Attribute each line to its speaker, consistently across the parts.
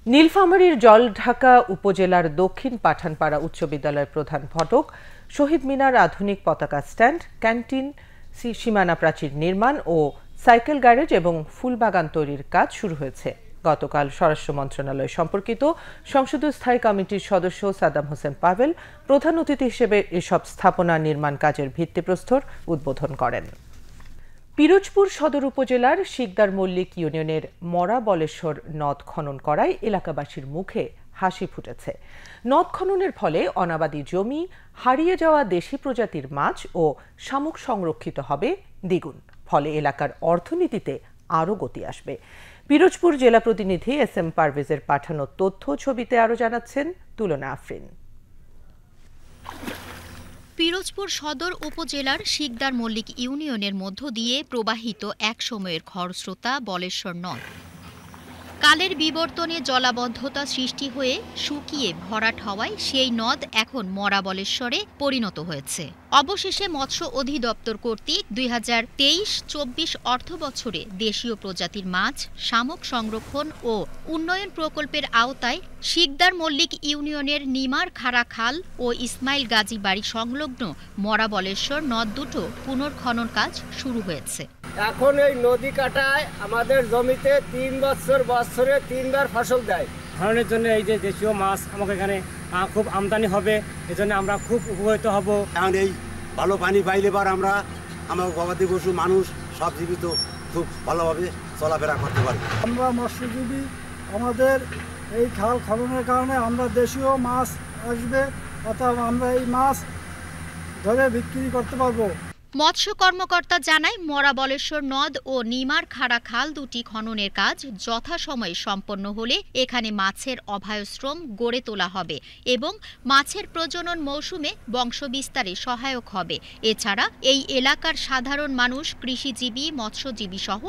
Speaker 1: নীলফামারীর জলঢাকা উপজেলার দক্ষিণ পাঠানপাড়া উচ্চ বিদ্যালয়ের প্রধান ফটক, শহীদ মিনার, আধুনিক পতাকা স্ট্যান্ড, ক্যান্টিন, সীমানা প্রাচীর নির্মাণ ও সাইকেল গ্যারেজ এবং ফুলবাগান তৈরির কাজ শুরু হয়েছে। গতকাল স্বরাষ্ট্র মন্ত্রণালয় সম্পর্কিত সংসদীয় স্থায়ী কমিটির সদস্য সাদ্দাম হোসেন পাভেল প্রধান অতিথি হিসেবে এসব স্থাপনা নির্মাণ কাজের ভিত্তিপ্রস্তর উদ্বোধন করেন। পিরোজপুর সদর উপজেলার শিকদার মল্লিক ইউনিয়নের মরা বলেশ্বর নদ খনন করায় এলাকাবাসীর মুখে হাসি ফুটেছে। নদ খননের ফলে অনাবাদি জমি, হারিয়ে যাওয়া দেশি প্রজাতির মাছ ও শামুক সংরক্ষিত হবে দ্বিগুণ। ফলে এলাকার অর্থনীতিতে আরও গতি আসবে। পিরোজপুর জেলা প্রতিনিধি এস এম পারভেজের পাঠানো তথ্য ছবিতে আরও জানাচ্ছেন তুলনা আফরিন।
Speaker 2: পিরোজপুর সদর উপজেলার শিকদার মল্লিক ইউনিয়নের মধ্য দিয়ে প্রবাহিত এক সময়ের খরস্রোতা বলেশ্বর নদ কালের বিবর্তনে জলাবদ্ধতা সৃষ্টি হয়ে শুকিয়ে ভরাট হওয়ায় সেই নদ এখন মরা বলেশ্বরে পরিণত হয়েছে। অবশেষে মৎস্য অধিদপ্তর কর্তৃক 2023-24 অর্থবছরে দেশীয় প্রজাতির মাছ, শামুক সংরক্ষণ ও উন্নয়ন প্রকল্পের আওতায় শিকদার মল্লিক ইউনিয়নের নিমার খাড়া খাল ও ইসমাইল গাজী বাড়ি সংলগ্ন মরা বলেশ্বর নদ দুটো পুনর্খনন কাজ শুরু হয়েছে।
Speaker 3: এখন এই নদী কাটায় আমাদের জমিতে 3 বছরে 3 বার ফসল দেয়। খননের জন্য এই যে দেশীয় মাছ আমাকে এখানে খুব আমদানি হবে, এজন্য আমরা খুব উপকৃত হব।
Speaker 4: এখন এই ভালো পানি পাইলে বার আমরা আমার গবাদি পশু, মানুষ সব জীবিত খুব ভালোভাবে চলাফেরা করতে পারি।
Speaker 5: আমরা মৎস্যজীবী, আমাদের এই খাল খননের কারণে আমরা দেশীয় মাছ আসবে, অর্থাৎ আমরা এই মাছ ধরে বিক্রি করতে পারবো।
Speaker 2: মৎস্য কর্মকর্তা জানায়, মরা বলেশ্বর নদ ও নিমার খাড়া খাল দুটি খননের কাজ যথাসময়ে সম্পন্ন হলে এখানে মাছের অভয়াশ্রম গড়ে তোলা হবে এবং মাছের প্রজনন মৌসুমে বংশবিস্তারে সহায়ক হবে। এছাড়া এই এলাকার সাধারণ মানুষ, কৃষিজীবী, মৎস্যজীবী সহ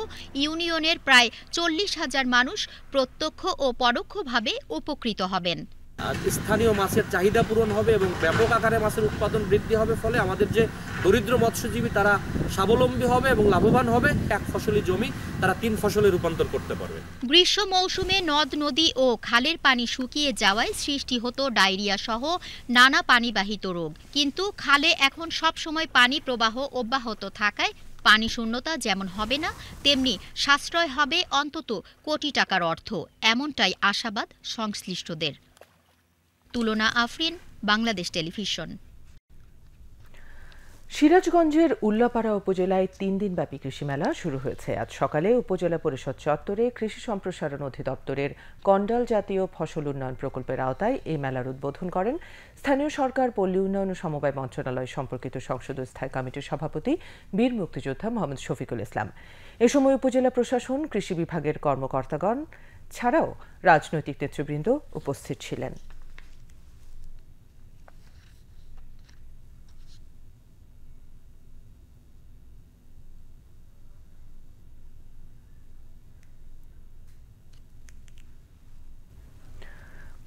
Speaker 2: ইউনিয়নের প্রায় 40,000 মানুষ প্রত্যক্ষ ও পরোক্ষভাবে উপকৃত হবেন।
Speaker 6: স্থানীয় মাছের চাহিদা পূরণ হবে এবং ব্যাপক আকারে মাছের উৎপাদন বৃদ্ধি হবে। ফলে আমাদের যে দরিদ্র মৎস্যজীবী তারা স্বাবলম্বী হবে এবং লাভবান হবে। এক ফসলি জমি তারা 3 ফসলে রূপান্তর করতে পারবে।
Speaker 2: গ্রীষ্ম মৌসুমে নদ, নদী ও খালের পানি শুকিয়ে যাওয়ায় সৃষ্টি হতো ডায়রিয়া সহ নানা পানিবাহিত রোগ। কিন্তু খালে এখন সব সময় পানি প্রবাহ অব্যাহত থাকায় পানি শূন্যতা যেমন হবে না, তেমনি সাশ্রয় হবে অন্তত কোটি টাকার অর্থ। এমনটাই আশাবাদ সংশ্লিষ্টদের। তুলনা আফরিন, বাংলাদেশ টেলিভিশন।
Speaker 1: সিরাজগঞ্জের উল্লাপাড়া উপজেলায় 3 দিনব্যাপী কৃষি মেলা শুরু হয়েছে। আজ সকালে উপজেলা পরিষদ চত্বরে কৃষি সম্প্রসারণ অধিদপ্তরের কন্ডাল জাতীয় ফসল উন্নয়ন প্রকল্পের আওতায় এই মেলার উদ্বোধন করেন স্থানীয় সরকার, পল্লী উন্নয়ন ও সমবায় মন্ত্রণালয় সম্পর্কিত সংসদীয় স্থায়ী কমিটির সভাপতি বীর মুক্তিযোদ্ধা মোহাম্মদ শফিকুল ইসলাম। এ সময় উপজেলা প্রশাসন, কৃষি বিভাগের কর্মকর্তাগণ ছাড়াও রাজনৈতিক নেতৃবৃন্দ উপস্থিত ছিলেন।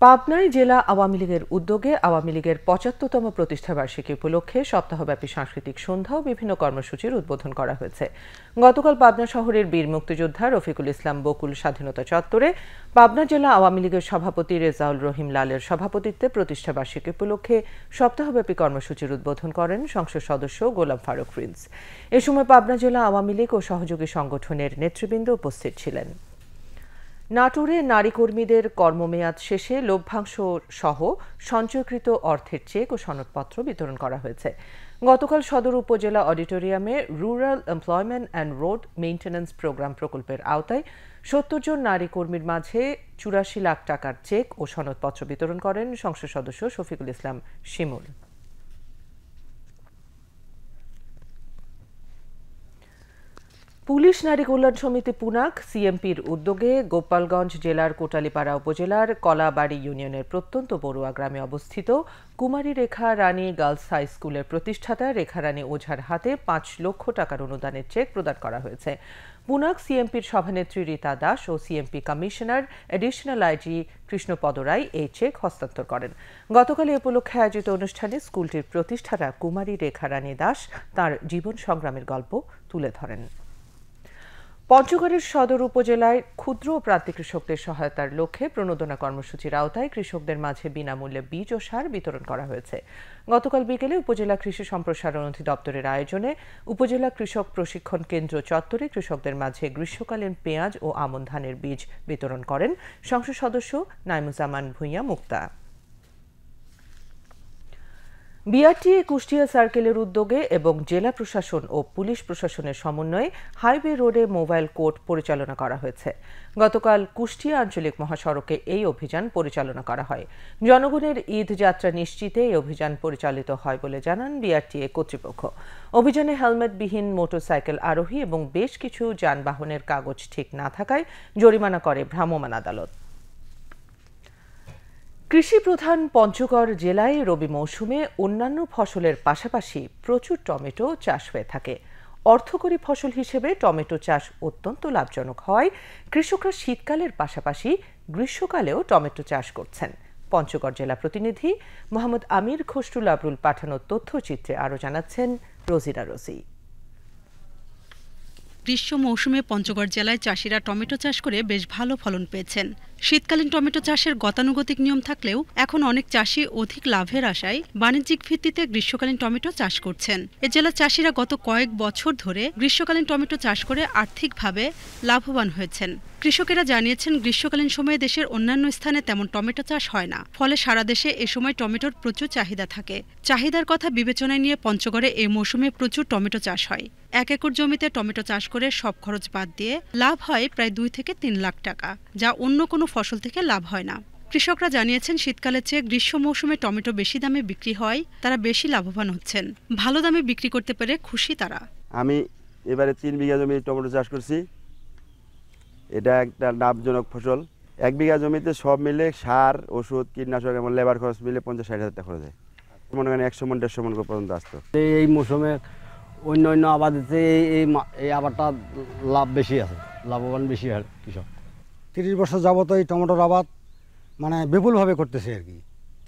Speaker 1: পাবনায় জেলা আওয়ামী লীগের উদ্যোগে আওয়ামী লীগের 75তম প্রতিষ্ঠাবার্ষিকী উপলক্ষে সপ্তাহব্যাপী সাংস্কৃতিক সন্ধ্যা ও বিভিন্ন কর্মসূচির উদ্বোধন করা হয়েছে। গতকাল পাবনা শহরের বীর মুক্তিযোদ্ধা রফিকুল ইসলাম বকুল স্বাধীনতা চত্বরে পাবনা জেলা আওয়ামী লীগের সভাপতি রেজাউল রহিম লালের সভাপতিত্বে প্রতিষ্ঠাবার্ষিকী উপলক্ষে সপ্তাহব্যাপী কর্মসূচির উদ্বোধন করেন সংসদ সদস্য গোলাম ফারুক প্রিন্স। এ সময় পাবনা জেলা আওয়ামী লীগ ও সহযোগী সংগঠনের নেতৃবৃন্দ উপস্থিত ছিলেন। নাটোরে নারী কর্মীদের কর্মমেয়াদ শেষে লভ্যাংশ সহ সঞ্চয়কৃত অর্থের চেক ও সনদপত্র বিতরণ করা হয়েছে। গতকাল সদর উপজেলা অডিটোরিয়ামে rural employment and road maintenance programme প্রকল্পের আওতায় 70 জন নারী কর্মীর মাঝে 84 লাখ টাকার চেক ও সনদপত্র বিতরণ করেন সংসদ সদস্য শফিকুল ইসলাম শিমুল। পুলিশ নারী কল্যাণ সমিতি পুনাক সিএমপির উদ্যোগে গোপালগঞ্জ জেলার কোটালীপাড়া উপজেলার কলাবাড়ি ইউনিয়নের প্রত্যন্ত বড়ুয়া গ্রামে অবস্থিত কুমারী রেখা রানী গার্লস হাই স্কুলের প্রতিষ্ঠাতা রেখা রানী ওঝার হাতে 5 লক্ষ টাকার অনুদানের চেক প্রদান করা হয়েছে। পুনাক সিএমপির সভানেত্রী রীতা দাস ও CMP commissioner additional IG Krishnapada Roy এই চেক হস্তান্তর করেন। গতকাল এ উপলক্ষে আয়োজিত অনুষ্ঠানে স্কুলটির প্রতিষ্ঠাতা কুমারী রেখা রানী দাস তাঁর জীবন সংগ্রামের গল্প তুলে ধরেন। পঞ্চগড়ের সদর উপজেলায় ক্ষুদ্র ও প্রান্তিক কৃষকদের সহায়তার লক্ষ্যে প্রণোদনা কর্মসূচির আওতায় কৃষকদের মাঝে বিনামূল্যে বীজ ও সার বিতরণ করা হয়েছে। গতকাল বিকেলে উপজেলা কৃষি সম্প্রসারণ অধিদপ্তরের আয়োজনে উপজেলা কৃষক প্রশিক্ষণ কেন্দ্র চত্বরে কৃষকদের মাঝে গ্রীষ্মকালীন পেঁয়াজ ও আমন ধানের বীজ বিতরণ করেন সংসদ সদস্য নাইমুজ্জামান ভূঁইয়া মুক্তা। বিআরটিএ কুষ্টিয়া সার্কেলের উদ্যোগে এবং জেলা প্রশাসন ও পুলিশ প্রশাসনের সমন্বয়ে হাইওয়ে রোডে মোবাইল কোর্ট পরিচালনা করা হয়েছে। গতকাল কুষ্টিয়া আঞ্চলিক মহাসড়কে এই অভিযান পরিচালনা করা হয়। জনগণের ঈদ যাত্রা নিশ্চিতে এই অভিযান পরিচালিত হয় বলে জানান বিআরটিএ কর্তৃপক্ষ। অভিযানে হেলমেটবিহীন মোটরসাইকেল আরোহী এবং বেশ কিছু যানবাহনের কাগজ ঠিক না থাকায় জরিমানা করে ভ্রাম্যমাণ আদালত। কৃষি প্রধান পঞ্চগড় জেলায় রবি মৌসুমে অন্যান্য ফসলের পাশাপাশি প্রচুর টমেটো চাষ হয়ে থাকে। অর্থকরী ফসল হিসেবে টমেটো চাষ অত্যন্ত লাভজনক হওয়ায় কৃষকরা শীতকালের পাশাপাশি গ্রীষ্মকালেও টমেটো চাষ করছেন। পঞ্চগড় জেলা প্রতিনিধি মোহাম্মদ আমির খসরুল আবরুল পাঠানো তথ্যচিত্রে আরও জানাচ্ছেন রোজিনা রোজি।
Speaker 7: গ্রীষ্ম মৌসুমে পঞ্চগড় জেলায় চাষিরা টমেটো চাষ করে বেশ ভালো ফলন পেয়েছেন। শীতকালীন টমেটো চাষের গতানুগতিক নিয়ম থাকলেও এখন অনেক চাষি অধিক লাভের আশায় বাণিজ্যিক ভিত্তিতে গ্রীষ্মকালীন টমেটো চাষ করছেন। এ জেলার চাষিরা গত কয়েক বছর ধরে গ্রীষ্মকালীন টমেটো চাষ করে আর্থিকভাবে লাভবান হয়েছেন। কৃষকেরা জানিয়েছেন, গ্রীষ্মকালীন সময়ে দেশের অন্যান্য স্থানে তেমন টমেটো চাষ হয় না, ফলে সারা দেশে এ সময় টমেটোর প্রচুর চাহিদা থাকে। চাহিদার কথা বিবেচনায় নিয়ে পঞ্চগড়ে এই মৌসুমে প্রচুর টমেটো চাষ হয়। 1 একর জমিতে টমেটো চাষ করে সব খরচ বাদ দিয়ে লাভ হয় প্রায় 2 থেকে 3 লাখ টাকা, যা অন্য কোনো ফসল থেকে লাভ হয় না। কৃষকরা জানিয়েছেন, শীতকালের চেয়ে গ্রীষ্ম মৌসুমে টমেটো বেশি দামে বিক্রি হয়, তারা বেশি লাভবান হচ্ছেন। ভালো দামে বিক্রি করতে পেরে খুশি তারা।
Speaker 8: আমি এবারে 3 বিঘা জমি টমেটো চাষ করছি। এটা একটা লাভজনক ফসল। 1 বিঘা জমিতে সব মিলে সার, ওষুধ, কীটনাশক এবং লেবার খরচ মিলে 50-60 হাজার টাকা খরচ হয়। মনে করেন 100 মণ 150 মণ পর্যন্ত আসতো।
Speaker 3: এই মৌসুমে অন্য আবাদিতে এই আবাদটা লাভ বেশি আছে, লাভবান বেশি হয় কৃষক।
Speaker 5: 30 বছর যাবত এই টমেটোর আবাদ মানে বিপুলভাবে করতেছে আর কি,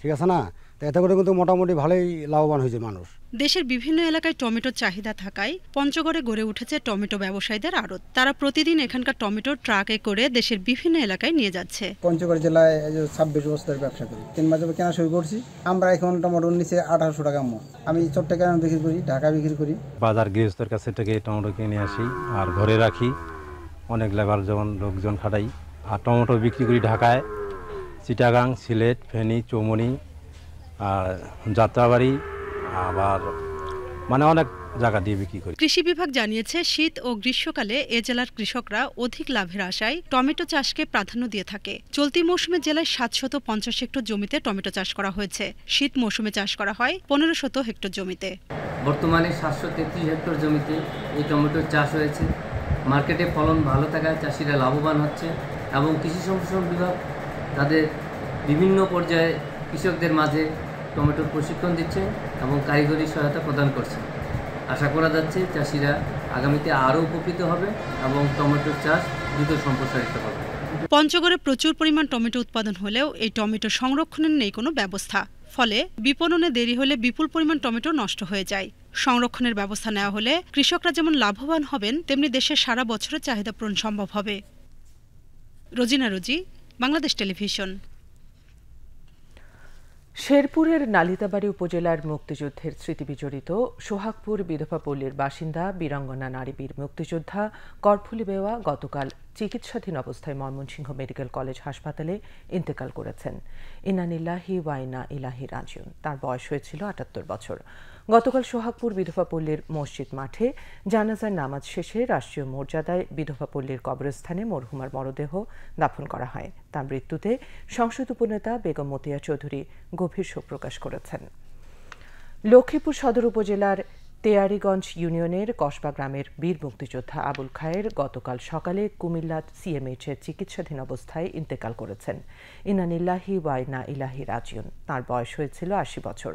Speaker 5: ঠিক আছে না? এতে করে কিন্তু মোটামুটি ভালোই লাভবান হয়েছে মানুষ।
Speaker 7: দেশের বিভিন্ন এলাকায় টমেটোর চাহিদা থাকায় পঞ্চগড়ে গড়ে উঠেছে টমেটো ব্যবসায়ীদের আড়ত। তারা প্রতিদিন এখানকার টমেটো ট্রাকে করে দেশের বিভিন্ন এলাকায় নিয়ে যাচ্ছে।
Speaker 9: পঞ্চগড় জেলায় 26 বছর ব্যবসা করি, 3 মাস কেনা শুরু করছি। আমরা এখন টমেটোর নিচে 1800 টাকা মন। আমি চট্টগ্রামে বিক্রি করি, ঢাকা বিক্রি করি।
Speaker 10: বাজার গৃহস্থের কাছে থেকে টমেটো কিনে আসি আর ঘরে রাখি, অনেক লেবার যেমন লোকজন খাটাই। আর টমেটো বিক্রি করি ঢাকায়, চিটাগাং, সিলেট, ফেনী, চৌমনি, আর যাত্রাবাড়ি, আবার মানে অনেক জায়গা দিয়ে বিক্রি করি।
Speaker 7: কৃষি বিভাগ জানিয়েছে, শীত ও গ্রীষ্মকালে এ জেলার কৃষকরা অধিক লাভের আশায় টমেটো চাষকে প্রাধান্য দিয়ে থাকে। চলতি মৌসুমে জেলায় 750 হেক্টর জমিতে টমেটো চাষ করা হয়েছে। শীত মৌসুমে চাষ করা হয় 1500 হেক্টর জমিতে।
Speaker 11: বর্তমানে 733 হেক্টর জমিতে এই টমেটোর চাষ হয়েছে। মার্কেটে ফলন ভালো থাকায় চাষিরা লাভবান হচ্ছে এবং কৃষি সম্প্রসারণ বিভাগ তাদের বিভিন্ন পর্যায়ে কৃষকদের মাঝে টমেটোর প্রশিক্ষণ দিচ্ছে এবং কারিগরি সহায়তা প্রদান করছে। আশা করা যাচ্ছে চাষিরা আগামীতে আরও উপকৃত হবে এবং টমেটোর চাষ দ্রুত সম্প্রসারিত হবে।
Speaker 7: পঞ্চগড়ে প্রচুর পরিমাণ টমেটো উৎপাদন হলেও এই টমেটো সংরক্ষণের নেই কোনো ব্যবস্থা। ফলে বিপণনে দেরি হলে বিপুল পরিমাণ টমেটো নষ্ট হয়ে যায়। সংরক্ষণের ব্যবস্থা নেওয়া হলে কৃষকরা যেমন লাভবান হবেন, তেমনি দেশের সারা বছরের চাহিদা পূরণ সম্ভব হবে। রোজিনা রোজি, বাংলাদেশ টেলিভিশন।
Speaker 1: শেরপুরের নালিতাবাড়ী উপজেলার মুক্তিযুদ্ধের স্মৃতিবিজড়িত সোহাগপুর বিধবাপল্লীর বাসিন্দা বীরাঙ্গনা নারী বীর মুক্তিযোদ্ধা করফুলি বেওয়া গতকাল চিকিৎসাধীন অবস্থায় ময়মনসিংহ মেডিকেল কলেজ হাসপাতালে ইন্তেকাল করেছেন। ইন্না লিল্লাহি ওয়া ইন্না ইলাইহি রাজিউন। তার বয়স হয়েছিল 78 বছর। গতকাল সোহাগপুর বিধবাপল্লীর মসজিদ মাঠে জানাজার নামাজ শেষে রাষ্ট্রীয় মর্যাদায় বিধবাপল্লীর কবরস্থানে মরহুমার মরদেহ দাফন করা হয়। তার মৃত্যুতে সংসদ উপনেতা বেগম মতিয়া চৌধুরী গভীর শোক প্রকাশ করেছেন। লক্ষ্মীপুর সদর উপজেলার তেয়ারিগঞ্জ ইউনিয়নের কসবা গ্রামের বীর মুক্তিযোদ্ধা আবুল খায়ের গতকাল সকালে কুমিল্লা সিএমএইচের চিকিৎসাধীন অবস্থায় ইন্তেকাল করেছেন। ইন্না লিল্লাহি ওয়া ইন্না ইলাইহি রাজিউন। তাঁর বয়স হয়েছিল 80 বছর।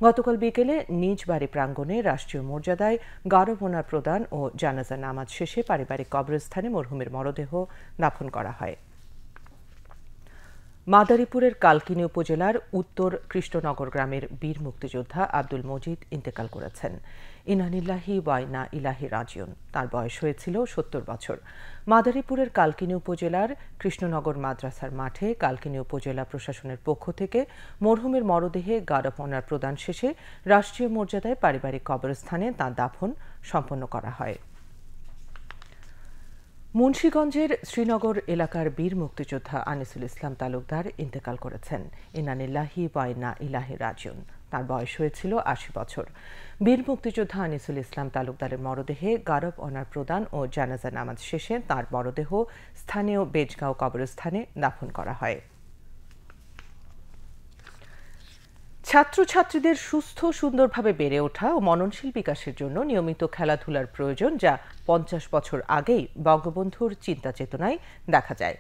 Speaker 1: গতকাল বিকেলে নিজ বাড়ি প্রাঙ্গণে রাষ্ট্রীয় মর্যাদায় গারবোনা প্রদান ও জানাজা নামাজ শেষে পারিবারিক কবরস্থানে মরহুমের মরদেহ দাফন করা হয়। মাদারীপুরের কালকিনি উপজেলার উত্তর কৃষ্ণনগর গ্রামের বীর মুক্তিযোদ্ধা আব্দুল মজিদ ইন্তেকাল করেছেন। ইনানিল্লাহি ওয়া ইন্না ইলাইহি রাজিউন। তার বয়স হয়েছিল ৭০ বছর। মাদারীপুরের কালকিনি উপজেলার কৃষ্ণনগর মাদ্রাসার মাঠে কালকিনি উপজেলা প্রশাসনের পক্ষ থেকে মরহুমের মরদেহে গার্ড অফ অনার প্রদান শেষে রাষ্ট্রীয় মর্যাদায় পারিবারিক কবরস্থানে তাঁর দাফন সম্পন্ন করা হয়। মুন্সিগঞ্জের শ্রীনগর এলাকার বীর মুক্তিযোদ্ধা আনিসুল ইসলাম তালুকদার ইন্তেকাল করেছেন। ইনানিল্লাহি ওয়া ইন্না ইলাইহি রাজিউন। তার বয়স হয়েছিল ৮০ বছর। বীর মুক্তিযোদ্ধা আনিসুল ইসলাম তালুকদারের মরদেহে গার্ড অফ অনার প্রদান ও জানাজা নামাজ শেষে তাঁর মরদেহ স্থানীয় বেজগাঁও কবরস্থানে দাফন করা হয়। ছাত্রছাত্রীদের সুস্থ সুন্দরভাবে বেড়ে ওঠা ও মননশীল বিকাশের জন্য নিয়মিত খেলাধুলার প্রয়োজন, যা ৫০ বছর আগেই বঙ্গবন্ধুর চিন্তা চেতনায় দেখা যায়।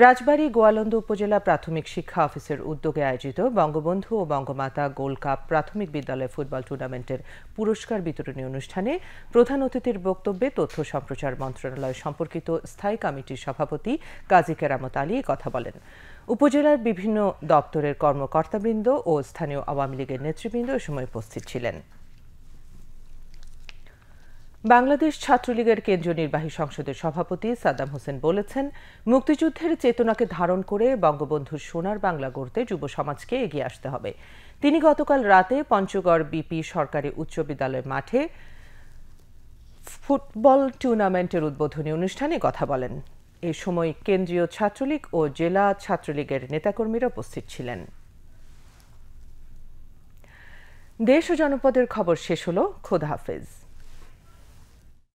Speaker 1: রাজবাড়ী গোয়ালন্দ উপজেলা প্রাথমিক শিক্ষা অফিসের উদ্যোগে আয়োজিত বঙ্গবন্ধু ও বঙ্গমাতা গোল্ড কাপ প্রাথমিক বিদ্যালয় ফুটবল টুর্নামেন্টের পুরস্কার বিতরণী অনুষ্ঠানে প্রধান অতিথির বক্তব্যে তথ্য সম্প্রচার মন্ত্রণালয় সম্পর্কিত স্থায়ী কমিটির সভাপতি কাজী কেরামত আলী কথা বলেন। উপজেলার বিভিন্ন দপ্তরের কর্মকর্তাবৃন্দ ও স্থানীয় আওয়ামী লীগের নেতৃবৃন্দ এ সময় উপস্থিত ছিলেন। বাংলাদেশ ছাত্রলীগের কেন্দ্রীয় নির্বাহী সংসদের সভাপতি সাদ্দাম হোসেন বলেছেন, মুক্তিযুদ্ধের চেতনাকে ধারণ করে বঙ্গবন্ধুর সোনার বাংলা গড়তে যুব সমাজকে এগিয়ে আসতে হবে। তিনি গতকাল রাতে পঞ্চগড় বিপি সরকারি উচ্চ বিদ্যালয় মাঠে ফুটবল টুর্নামেন্টের উদ্বোধনী অনুষ্ঠানে কথা বলেন। এ সময় কেন্দ্রীয় ছাত্রলীগ ও জেলা ছাত্রলীগের নেতাকর্মীরা উপস্থিত ছিলেন। দেশ ও জনপদের খবর শেষ হলো। খোদা হাফেজ।